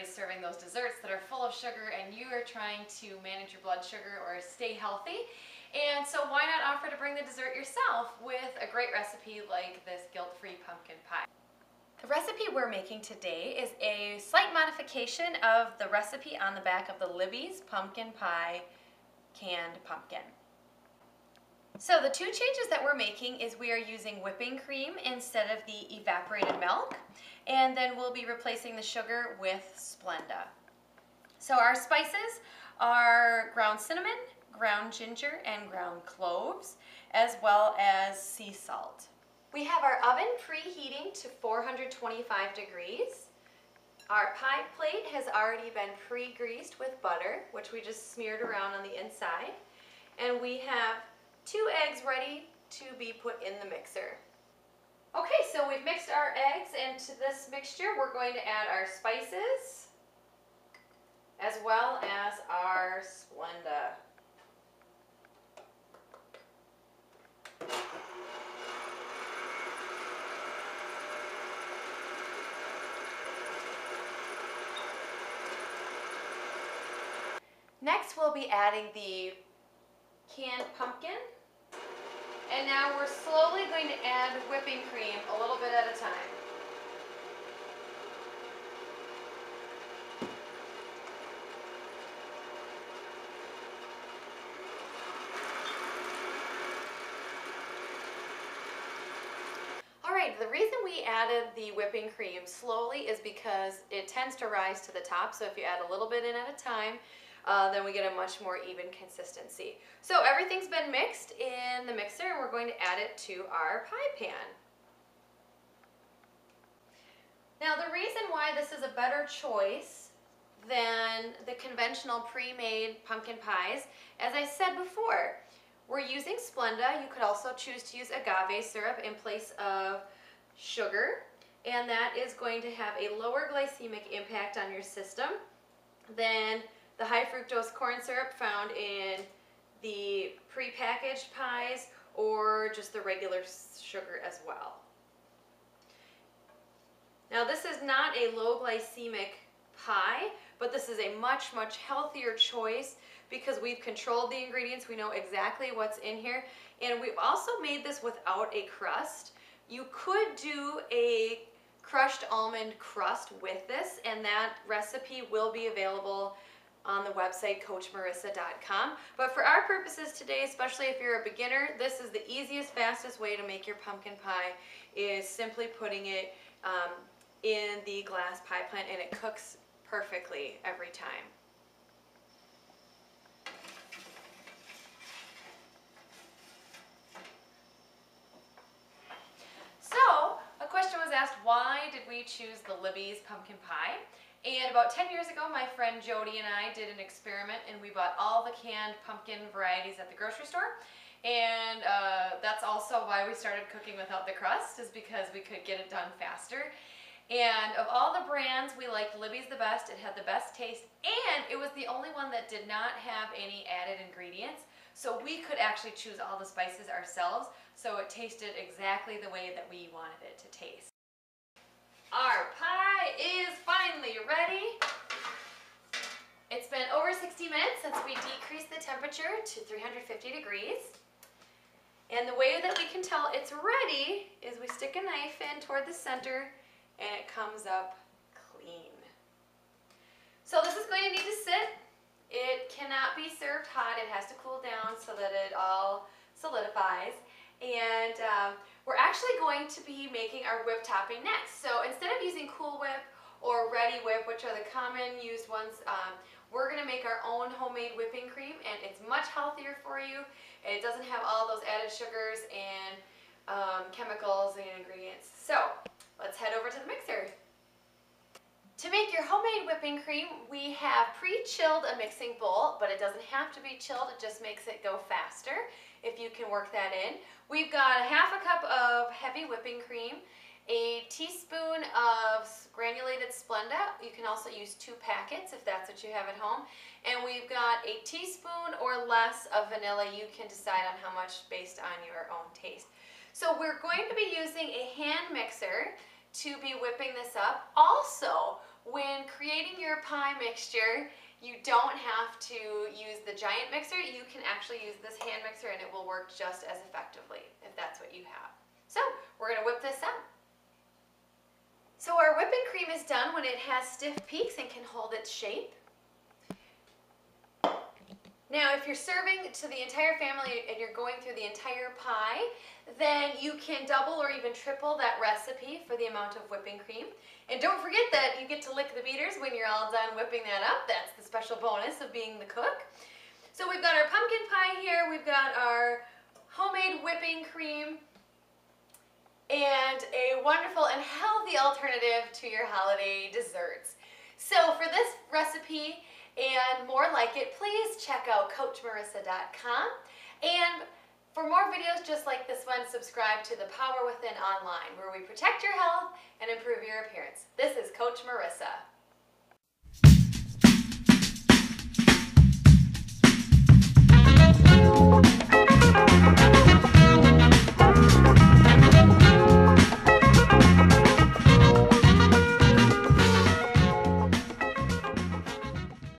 is serving those desserts that are full of sugar and you are trying to manage your blood sugar or stay healthy. And so why not offer to bring the dessert yourself with a great recipe like this guilt-free pumpkin pie. The recipe we're making today is a slight modification of the recipe on the back of the Libby's pumpkin pie canned pumpkin. So the two changes that we're making is we are using whipping cream instead of the evaporated milk, and then we'll be replacing the sugar with Splenda. So our spices are ground cinnamon, ground ginger, and ground cloves, as well as sea salt. We have our oven preheating to 425 degrees. Our pie plate has already been pre-greased with butter, which we just smeared around on the inside. And we have 2 eggs ready to be put in the mixer. Okay, so we've mixed our eggs into this mixture. We're going to add our spices as well as our Splenda. Next, we'll be adding the canned pumpkin. And now we're slowly going to add whipping cream a little bit at a time. Alright, the reason we added the whipping cream slowly is because it tends to rise to the top, so if you add a little bit in at a time, then we get a much more even consistency. So everything's been mixed in the mixer and we're going to add it to our pie pan. Now the reason why this is a better choice than the conventional pre-made pumpkin pies, as I said before, we're using Splenda. You could also choose to use agave syrup in place of sugar, and that is going to have a lower glycemic impact on your system than the high fructose corn syrup found in the pre-packaged pies or just the regular sugar as well. Now this is not a low glycemic pie, but this is a much, much healthier choice because we've controlled the ingredients. We know exactly what's in here, and we've also made this without a crust. You could do a crushed almond crust with this, and that recipe will be available on the website coachmarissa.com. But for our purposes today, especially if you're a beginner, this is the easiest, fastest way to make your pumpkin pie, is simply putting it in the glass pie pan, and it cooks perfectly every time. So a question was asked, why did we choose the Libby's pumpkin pie? And about 10 years ago, my friend Jody and I did an experiment, and we bought all the canned pumpkin varieties at the grocery store. And that's also why we started cooking without the crust, is because we could get it done faster. And of all the brands, we liked Libby's the best. It had the best taste, and it was the only one that did not have any added ingredients. So we could actually choose all the spices ourselves, so it tasted exactly the way that we wanted it to taste. Our pie is finally ready. It's been over 60 minutes since we decreased the temperature to 350 degrees. And the way that we can tell it's ready is we stick a knife in toward the center and it comes up clean. So this is going to need to sit. It cannot be served hot. It has to cool down so that it all solidifies. And we're actually going to be making our whip topping next. So instead of using Cool Whip or Ready Whip, which are the common used ones, we're going to make our own homemade whipping cream, and it's much healthier for you. And it doesn't have all those added sugars and chemicals and ingredients. So let's head over to the mixer. To make your homemade whipping cream, we have pre-chilled a mixing bowl, but it doesn't have to be chilled, it just makes it go faster if you can work that in. We've got a half a cup of heavy whipping cream, a teaspoon of granulated Splenda. You can also use 2 packets if that's what you have at home. And we've got a teaspoon or less of vanilla. You can decide on how much based on your own taste. So we're going to be using a hand mixer to be whipping this up. Also, when creating your pie mixture, you don't have to use the giant mixer. You can actually use this hand mixer and it will work just as effectively if that's what you have. So we're going to whip this up. So our whipping cream is done when it has stiff peaks and can hold its shape. Now, if you're serving to the entire family and you're going through the entire pie, then you can double or even triple that recipe for the amount of whipping cream. And don't forget that you get to lick the beaters when you're all done whipping that up. That's the special bonus of being the cook. So we've got our pumpkin pie here, we've got our homemade whipping cream, and a wonderful and healthy alternative to your holiday desserts. So for this recipe and more like it, please check out CoachMarissa.com. And for more videos just like this one, subscribe to The Power Within Online, where we protect your health and improve your appearance. This is Coach Marissa.